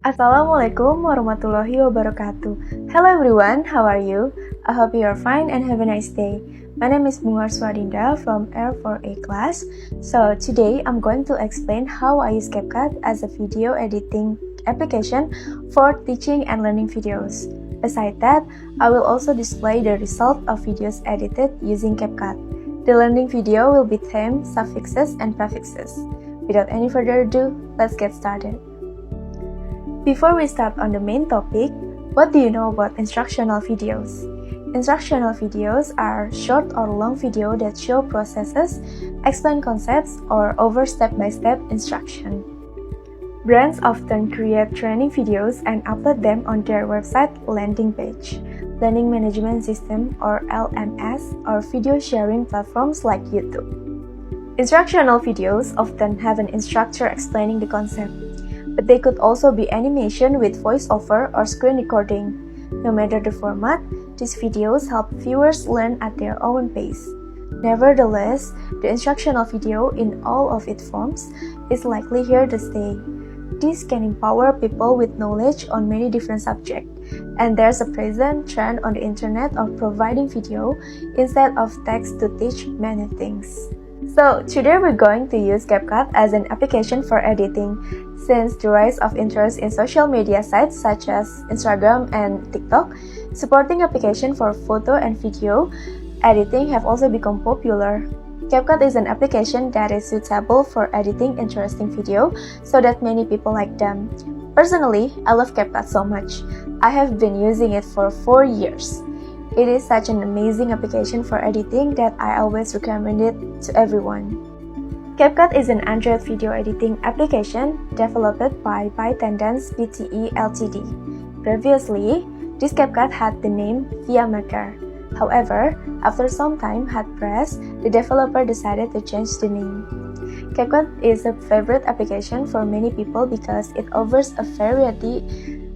Assalamualaikum warahmatullahi wabarakatuh. Hello everyone, how are you? I hope you are fine and have a nice day. My name is Bunga Adinda from R4A class. So today I'm going to explain how I use CapCut as a video editing application for teaching and learning videos. Aside that, I will also display the result of videos edited using CapCut. The learning video will be themed Suffixes and Prefixes. Without any further ado, let's get started. Before we start on the main topic, what do you know about instructional videos? Instructional videos are short or long video that show processes, explain concepts, or offer step-by-step instruction. Brands often create training videos and upload them on their website landing page, learning management system or LMS, or video sharing platforms like YouTube. Instructional videos often have an instructor explaining the concept, but they could also be animation with voiceover or screen recording. No matter the format, these videos help viewers learn at their own pace. Nevertheless, the instructional video in all of its forms is likely here to stay. This can empower people with knowledge on many different subjects, and there's a present trend on the internet of providing video instead of text to teach many things. So today we're going to use CapCut as an application for editing. Since the rise of interest in social media sites such as Instagram and TikTok, supporting application for photo and video editing have also become popular. CapCut is an application that is suitable for editing interesting video so that many people like them. Personally, I love CapCut so much. I have been using it for 4 years. It is such an amazing application for editing that I always recommend it to everyone. CapCut is an Android video editing application developed by ByteDance Pte. Ltd. Previously, this CapCut had the name ViaMaker. However, after some time had passed, the developer decided to change the name. CapCut is a favorite application for many people because it offers a variety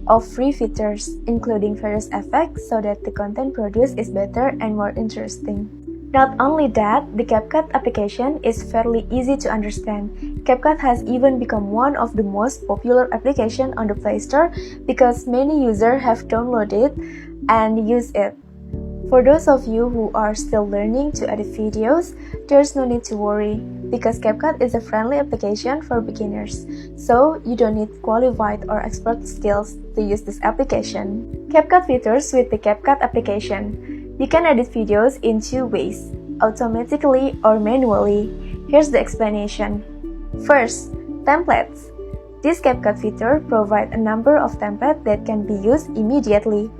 of free features, including various effects, so that the content produced is better and more interesting. Not only that, the CapCut application is fairly easy to understand. CapCut has even become one of the most popular applications on the Play Store because many users have downloaded and use it. For those of you who are still learning to edit videos, there's no need to worry because CapCut is a friendly application for beginners, so you don't need qualified or expert skills to use this application. CapCut features with the CapCut application. You can edit videos in 2 ways, automatically or manually. Here's the explanation. First, templates. This CapCut feature provides a number of templates that can be used immediately.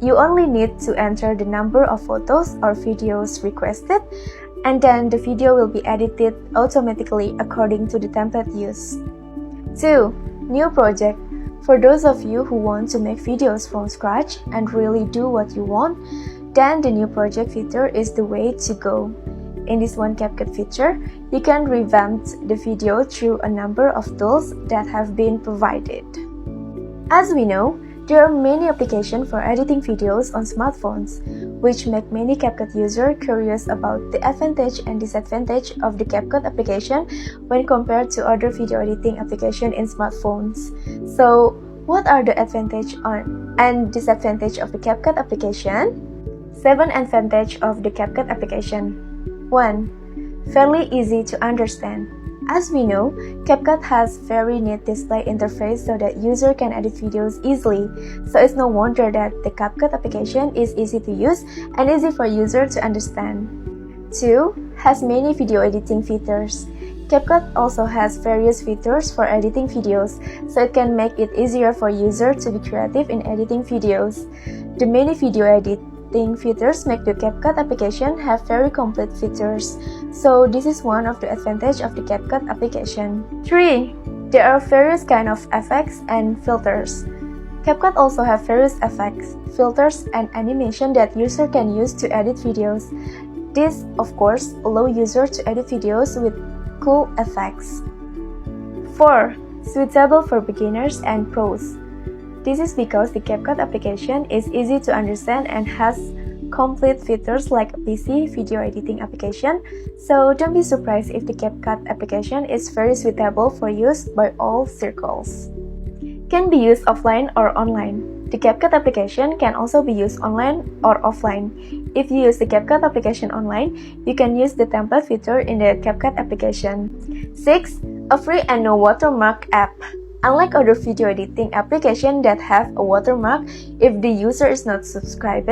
You only need to enter the number of photos or videos requested, and then the video will be edited automatically according to the template used. 2. New project. For those of you who want to make videos from scratch and really do what you want, then the new project feature is the way to go. In this one CapCut feature, you can revamp the video through a number of tools that have been provided. As we know, there are many applications for editing videos on smartphones, which make many CapCut users curious about the advantage and disadvantage of the CapCut application when compared to other video editing applications in smartphones. So, what are the advantage and disadvantage of the CapCut application? 7 advantage of the CapCut application. 1. Fairly easy to understand. As we know, CapCut has very neat display interface so that user can edit videos easily. So it's no wonder that the CapCut application is easy to use and easy for user to understand. 2. Has many video editing features. CapCut also has various features for editing videos, so it can make it easier for user to be creative in editing videos. The many video editing features make the CapCut application have very complete features, so this is one of the advantages of the CapCut application. 3. There are various kinds of effects and filters. CapCut also have various effects, filters, and animation that user can use to edit videos. This, of course, allow users to edit videos with cool effects. 4. Suitable for beginners and pros. This is because the CapCut application is easy to understand and has complete features like a PC video editing application, so don't be surprised if the CapCut application is very suitable for use by all circles. can be used offline or online. The CapCut application can also be used online or offline. If you use the CapCut application online, you can use the template feature in the CapCut application. 6. A free and no watermark app. Unlike other video editing applications that have a watermark, if the user is not subscribed,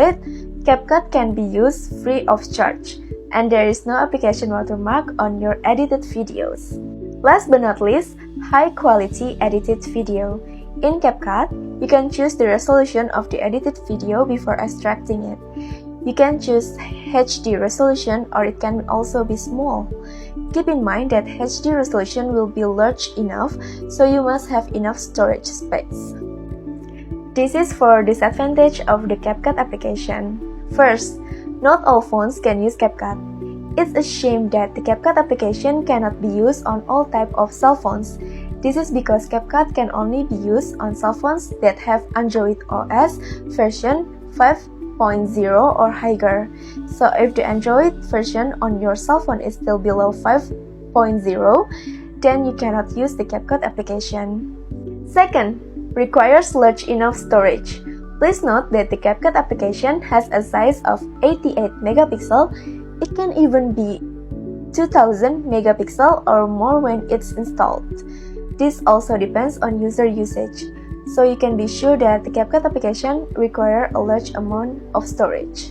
CapCut can be used free of charge, and there is no application watermark on your edited videos. Last but not least, high-quality edited video. In CapCut, you can choose the resolution of the edited video before extracting it. You can choose HD resolution or it can also be small. Keep in mind that HD resolution will be large enough, so you must have enough storage space. This is for disadvantage of the CapCut application. First, not all phones can use CapCut. It's a shame that the CapCut application cannot be used on all types of cell phones. This is because CapCut can only be used on cell phones that have Android OS version 5.0 or higher. So if the Android version on your cell phone is still below 5.0, then you cannot use the CapCut application. Second, requires large enough storage. Please note that the CapCut application has a size of 88 megapixel. It can even be 2000 megapixel or more when it's installed. This also depends on user usage, so you can be sure that the CapCut application requires a large amount of storage.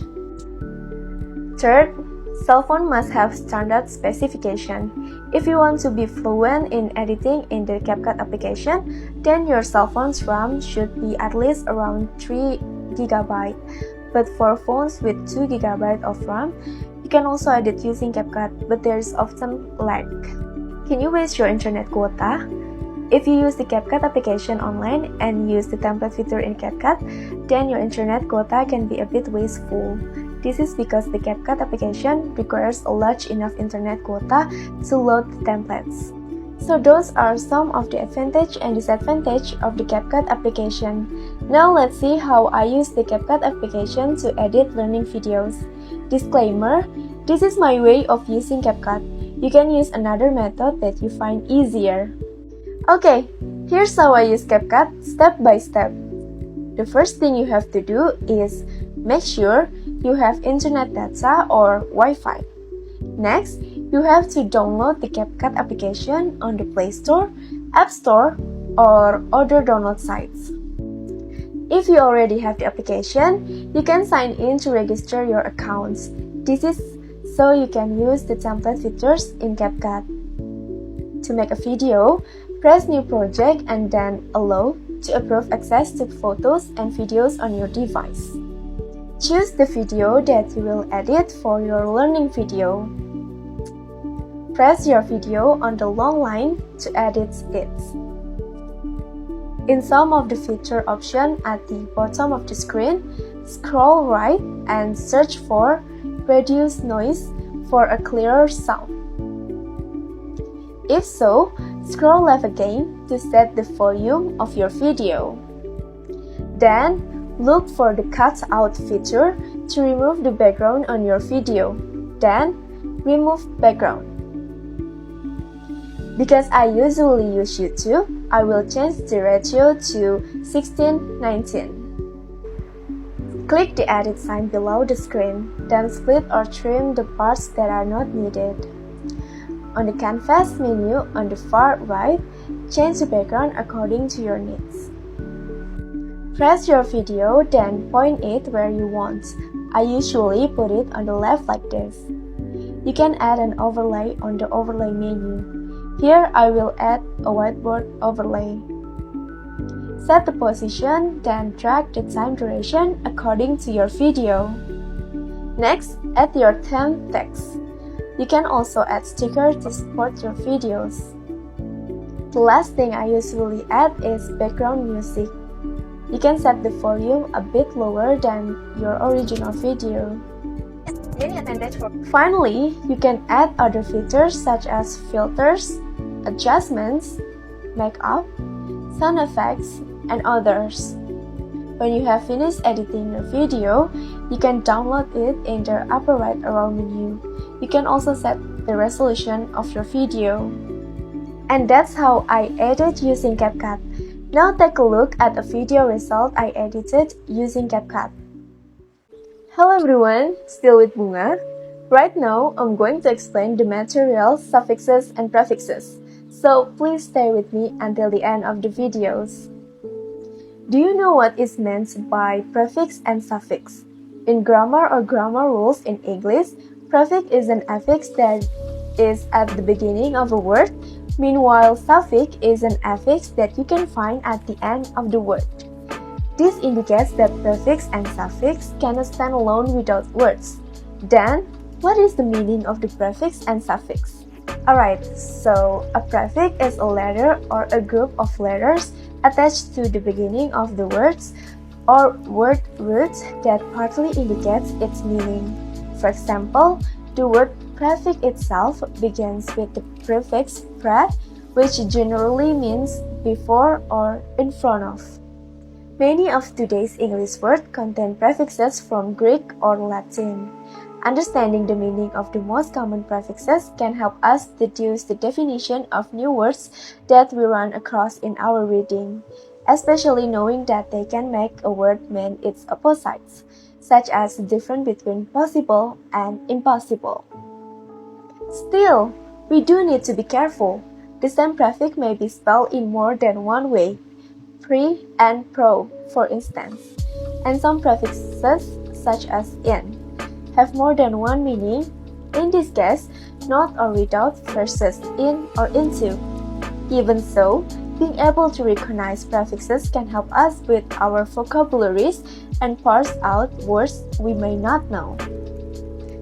Third, cell phone must have standard specification. If you want to be fluent in editing in the CapCut application, then your cell phone's RAM should be at least around 3 GB. But for phones with 2 GB of RAM, you can also edit using CapCut, but there is often lag. Can you waste your internet quota? If you use the CapCut application online and use the template feature in CapCut, then your internet quota can be a bit wasteful. This is because the CapCut application requires a large enough internet quota to load the templates. So those are some of the advantage and disadvantage of the CapCut application. Now let's see how I use the CapCut application to edit learning videos. Disclaimer: this is my way of using CapCut. You can use another method that you find easier. Okay, here's how I use CapCut step by step. The first thing you have to do is make sure you have internet data or Wi-Fi. Next, you have to download the CapCut application on the Play Store, App Store, or other download sites. If you already have the application, you can sign in to register your accounts. This is so you can use the template features in CapCut. To make a video, press New Project and then Allow to approve access to photos and videos on your device. Choose the video that you will edit for your learning video. Press your video on the long line to edit it. In some of the feature options at the bottom of the screen, scroll right and search for Reduce Noise for a clearer sound. If so, scroll left again to set the volume of your video. Then, look for the Cut Out feature to remove the background on your video. Then, remove background. Because I usually use YouTube, I will change the ratio to 16:19. Click the edit sign below the screen, then split or trim the parts that are not needed. On the canvas menu on the far right, change the background according to your needs. Press your video, then point it where you want. I usually put it on the left like this. You can add an overlay on the overlay menu. Here I will add a whiteboard overlay. Set the position, then drag the time duration according to your video. Next, add your theme text. You can also add stickers to support your videos. The last thing I usually add is background music. You can set the volume a bit lower than your original video. Finally, you can add other features such as filters, adjustments, makeup, sound effects, and others. When you have finished editing your video, you can download it in the upper right arrow menu. You can also set the resolution of your video. And that's how I edit using CapCut. Now take a look at a video result I edited using CapCut. Hello everyone, still with Bunga. Right now, I'm going to explain the material, suffixes, and prefixes. So please stay with me until the end of the videos. Do you know what is meant by prefix and suffix? In grammar or grammar rules in English, prefix is an affix that is at the beginning of a word. Meanwhile, suffix is an affix that you can find at the end of the word. This indicates that prefix and suffix cannot stand alone without words. Then, what is the meaning of the prefix and suffix? Alright, so a prefix is a letter or a group of letters attached to the beginning of the words or word roots that partly indicates its meaning. For example, the word prefix itself begins with the prefix pre, which generally means before or in front of. Many of today's English words contain prefixes from Greek or Latin. Understanding the meaning of the most common prefixes can help us deduce the definition of new words that we run across in our reading, especially knowing that they can make a word mean its opposites, such as the difference between possible and impossible. Still, we do need to be careful. The same prefix may be spelled in more than one way, pre and pro, for instance, and some prefixes, such as in, have more than one meaning, in this case, not or without versus in or into. Even so, being able to recognize prefixes can help us with our vocabularies and parse out words we may not know.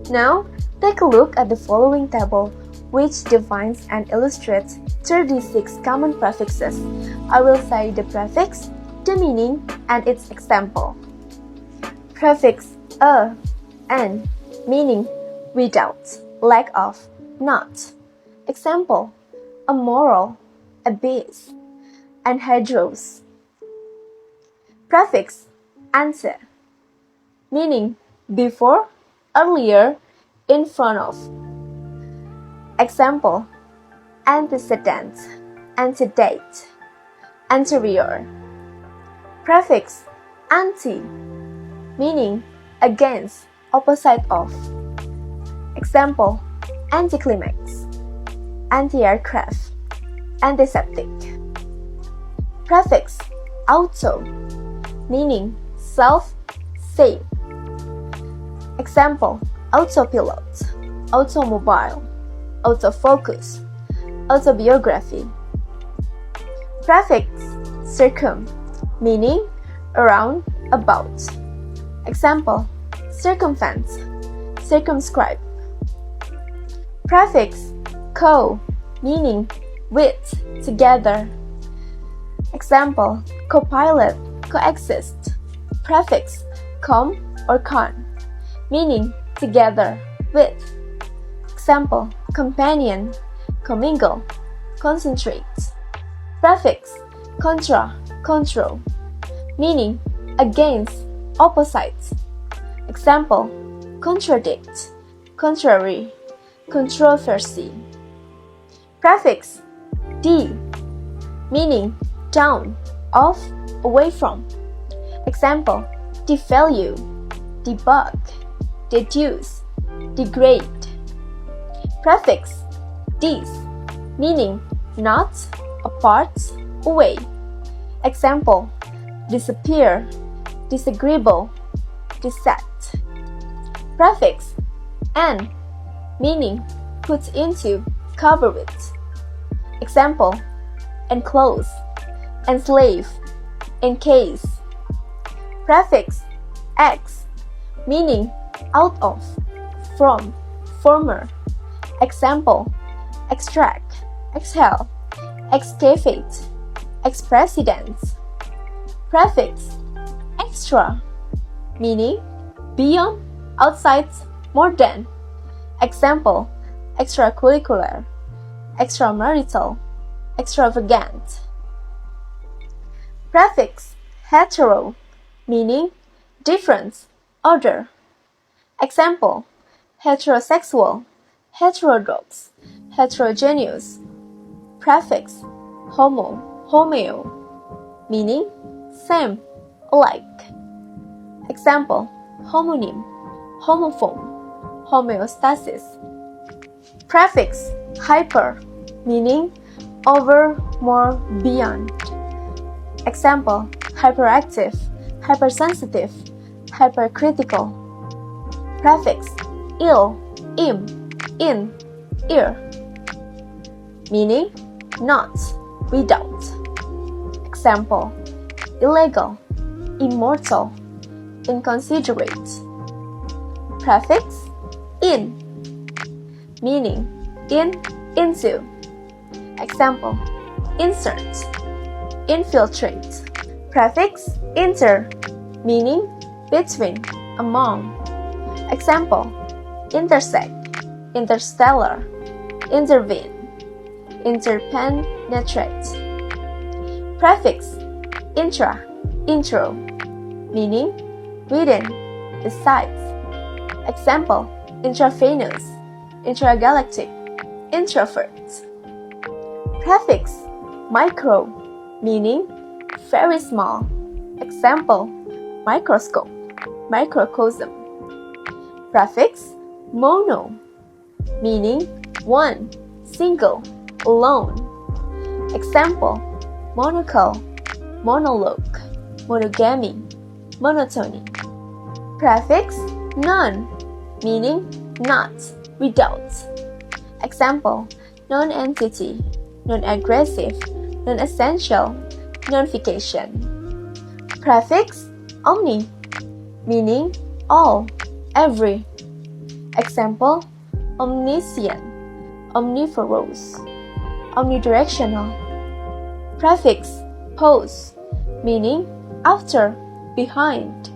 Now, take a look at the following table, which defines and illustrates 36 common prefixes. I will say the prefix, the meaning, and its example. Prefix a, an, meaning without, lack of, not. Example, a moral, abyss, anhydrous. Prefix ante, meaning before, earlier, in front of. Example, antecedent, antedate, anterior. Prefix anti, meaning against, opposite of. Example, anticlimax, anti-aircraft, antiseptic. Prefix auto, meaning self, safe. Example, autopilot, automobile, autofocus, autobiography. Prefix circum, meaning around, about. Example, circumference, circumscribe. Prefix co, meaning with, together. Example, copilot, coexist. Prefix com or con, meaning together, with. Example, companion, commingle, concentrate. Prefix contra, control, meaning against, opposite. Example, contradict, contrary, controversy. Prefix de, meaning down, off, away from. Example, devalue, debug, deduce, degrade. Prefix dis, meaning not, apart, away. Example, disappear, disagreeable, dissect. Prefix an, meaning put into, cover with. Example, enclose, enslave, encase. Prefix ex, meaning out of, from, former. Example, extract, exhale, excavate, ex-president. Prefix extra, meaning beyond, outside, more than. Example, extracurricular, extramarital, extravagant. Prefix hetero, meaning different, other. Example, heterosexual, heterodox, heterogeneous. Prefix homo, homeo, meaning same, alike. Example, homonym, homophone, homeostasis. Prefix, hyper, meaning over, more, beyond. Example, hyperactive, hypersensitive, hypercritical. Prefix, ill, in, ear, meaning not, without. Example, illegal, immortal, inconsiderate. Prefix, in, meaning into. Example, insert, infiltrate. Prefix, inter, meaning between, among. Example, intersect, interstellar, intervene, interpenetrate. Prefix, intra, intro, meaning within, besides. Example, intravenous, intragalactic, introvert. Prefix, micro, meaning very small. Example, microscope, microcosm. Prefix, mono, meaning one, single, alone. Example, monocle, monologue, monogamy, monotony. Prefix, non, meaning not, without. Example, non-entity, non-aggressive, non-essential, nonification. Prefix, omni, meaning all, every. Example, omniscient, omnivorous, omnidirectional. Prefix, post, meaning after, behind.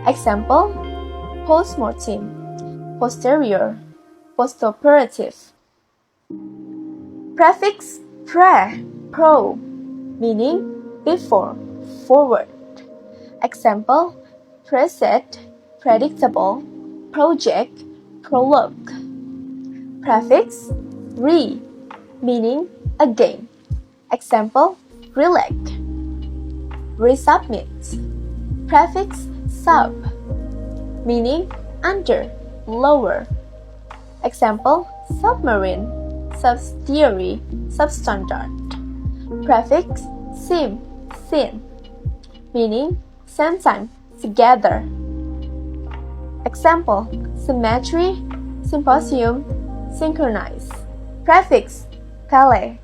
Example, postmortem, posterior, postoperative. Prefix, pro, meaning before, forward. Example, preset, predictable, project, prologue. Prefix, meaning again. Example, relect, resubmit. Prefix, sub, meaning under, lower. Example, submarine, subsidiary, substandard. Prefix, syn, meaning same time, together. Example, symmetry, symposium, synchronize. Prefix, tele,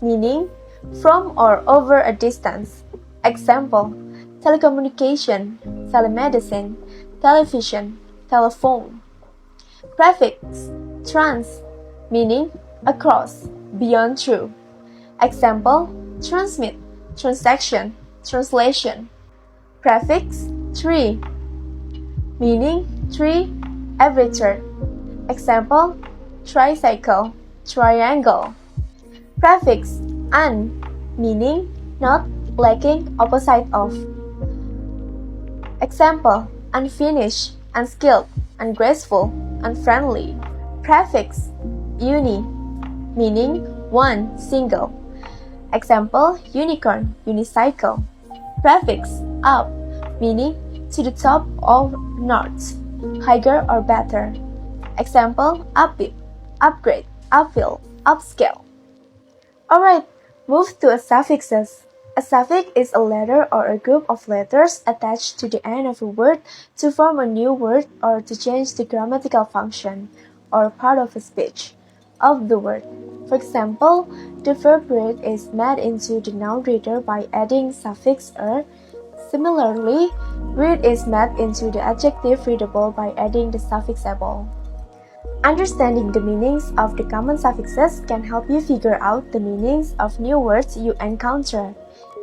meaning from or over a distance. Example, telecommunication, telemedicine, television, telephone. Prefix, trans, meaning across, beyond through. Example, transmit, transaction, translation. Prefix, tree, meaning tree, every third. Example, tricycle, triangle. Prefix, un, meaning not, lacking, opposite of. Example, unfinished, unskilled, ungraceful, unfriendly. Prefix, uni, meaning one, single. Example, unicorn, unicycle. Prefix, up, meaning to the top or north, higher or better. Example, upbeat, upgrade, upfill, upscale. Alright, move to a suffixes. A suffix is a letter or a group of letters attached to the end of a word to form a new word or to change the grammatical function or part of a speech of the word. For example, the verb read is made into the noun reader by adding suffix er. Similarly, read is made into the adjective readable by adding the suffix able. Understanding the meanings of the common suffixes can help you figure out the meanings of new words you encounter.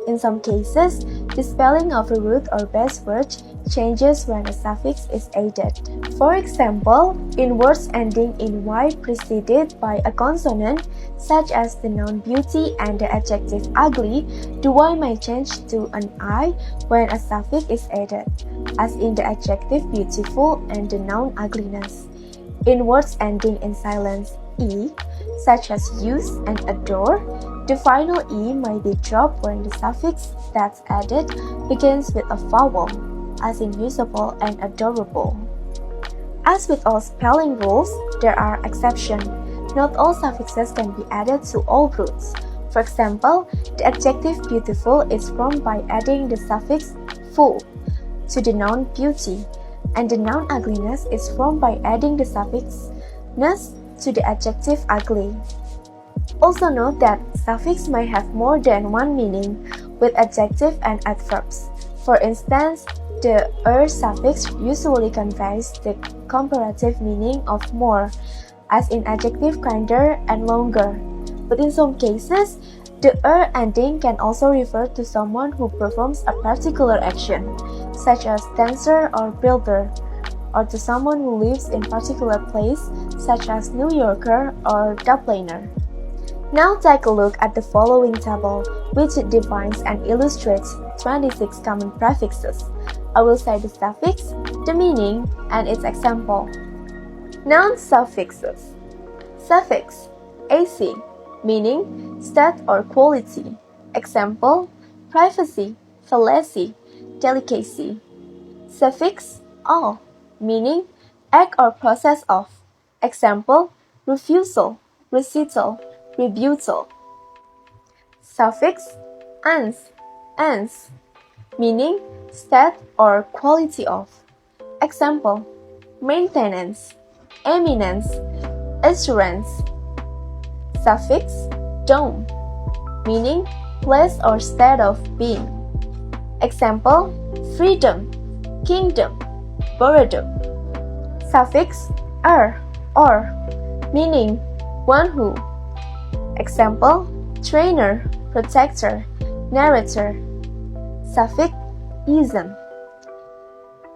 In some cases, the spelling of a root or base word changes when a suffix is added. For example, in words ending in y preceded by a consonant, such as the noun beauty and the adjective ugly, the y may change to an I when a suffix is added, as in the adjective beautiful and the noun ugliness. In words ending in silence e, such as use and adore, The final E might be dropped when the suffix that's added begins with a vowel, as in usable and adorable. As with all spelling rules, there are exceptions. Not all suffixes can be added to all roots. For example, the adjective beautiful is formed by adding the suffix full to the noun beauty, and the noun ugliness is formed by adding the suffix ness to the adjective ugly. Also note that suffix may have more than one meaning with adjective and adverbs. For instance, the suffix usually conveys the comparative meaning of more, as in adjective kinder and longer. But in some cases, the ending can also refer to someone who performs a particular action, such as dancer or builder, or to someone who lives in a particular place, such as New Yorker or Dubliner. Now take a look at the following table, which defines and illustrates 26 common prefixes. I will say the suffix, the meaning, and its example. Noun suffixes. Suffix AC, meaning state or quality. Example, privacy, fallacy, delicacy. Suffix all, meaning act or process of. Example, refusal, recital, rebuttal. Suffix ans, meaning state or quality of. Example, maintenance, eminence, assurance. Suffix dome, meaning place or state of being. Example, freedom, kingdom, boredom. Suffix or, meaning one who. Example, trainer, protector, narrator. Suffix ism,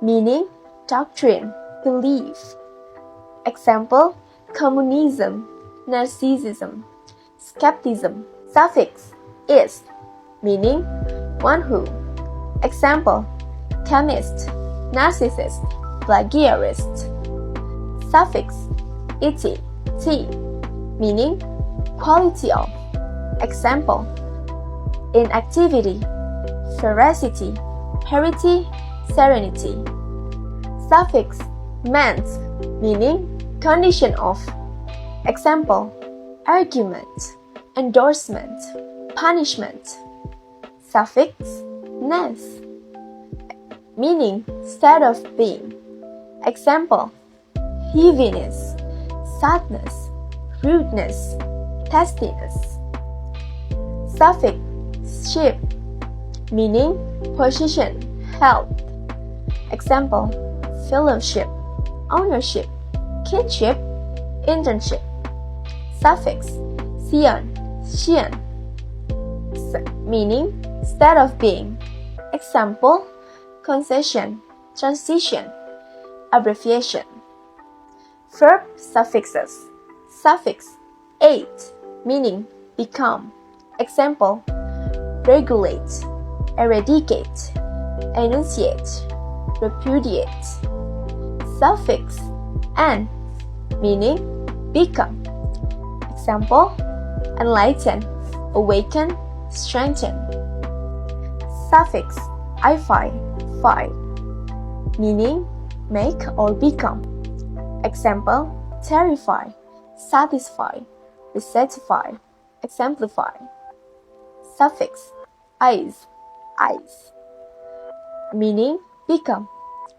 meaning doctrine, belief. Example, communism, narcissism, skepticism. Suffix is, meaning one who. Example, chemist, narcissist, plagiarist. Suffix ity, meaning quality of. Example, inactivity, veracity, parity, serenity. Suffix ment, meaning condition of. Example, argument, endorsement, punishment. Suffix ness, meaning state of being. Example, heaviness, sadness, rudeness, testiness. Suffix ship, meaning position, health. Example, fellowship, ownership, kinship, internship. Suffix sion, meaning state of being. Example, concession, transition, abbreviation. Verb suffixes. Suffix ate, meaning become. Example, regulate, eradicate, enunciate, repudiate. Suffix an, meaning become. Example, enlighten, awaken, strengthen. Suffix ify, meaning make or become. Example, terrify, satisfy, dissatisfy, exemplify. Suffix eyes, meaning become.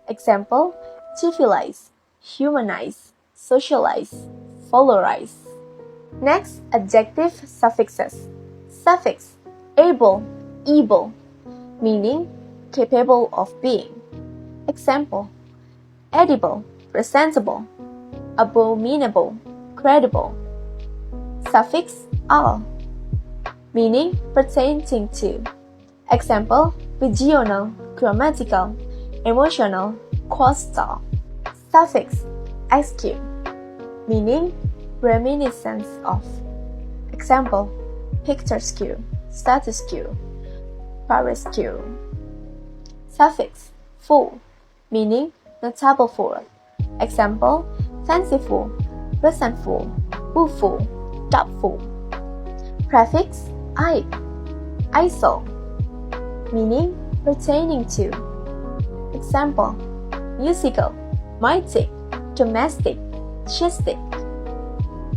Example, civilize, humanize, socialize, valorize. Next, adjective suffixes. Suffix able, meaning capable of being. Example, edible, presentable, abominable, credible. Suffix al, meaning pertaining to. Example, regional, grammatical, emotional, coastal. Suffix sq, meaning reminiscence of. Example, picturesque, statusque, paresque. Suffix full, meaning notable for. Example, fanciful, resentful, woeful, doubtful. Prefix I, ISO, meaning pertaining to. Example, musical, mythic, domestic, chestic.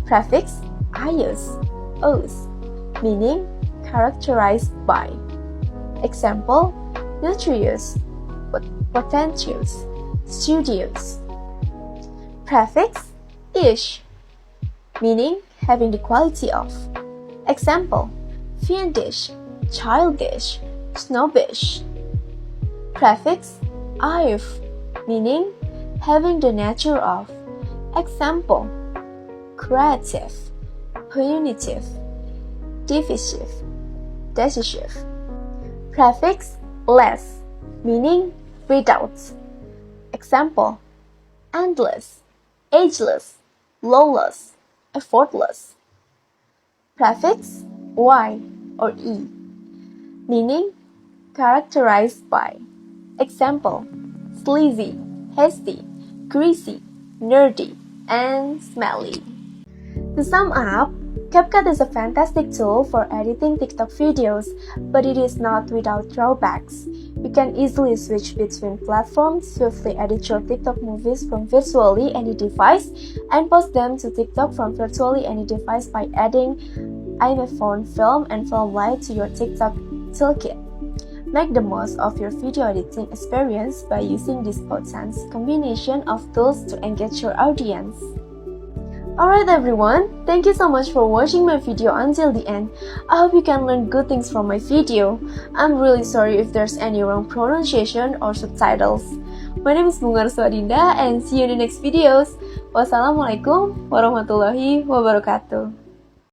Prefix, ius, os, meaning characterized by. Example, nutritious, potentious, studious. Prefix, ish, meaning having the quality of. Example, fiendish, childish, snobbish. Prefix, if, meaning having the nature of. Example, creative, punitive, divisive, decisive. Prefix, less, meaning without. Example, endless, ageless, lawless, effortless. Prefix, y or e, meaning characterized by. Example, sleazy, hasty, greasy, nerdy, and smelly. To sum up, CapCut is a fantastic tool for editing TikTok videos, but it is not without drawbacks. You can easily switch between platforms, swiftly edit your TikTok movies from virtually any device, and post them to TikTok from virtually any device by adding iPhone Film and Film Lite to your TikTok toolkit. Make the most of your video editing experience by using this potent combination of tools to engage your audience. Alright everyone, thank you so much for watching my video until the end. I hope you can learn good things from my video. I'm really sorry if there's any wrong pronunciation or subtitles. My name is Bunga Adinda and see you in the next videos. Wassalamualaikum warahmatullahi wabarakatuh.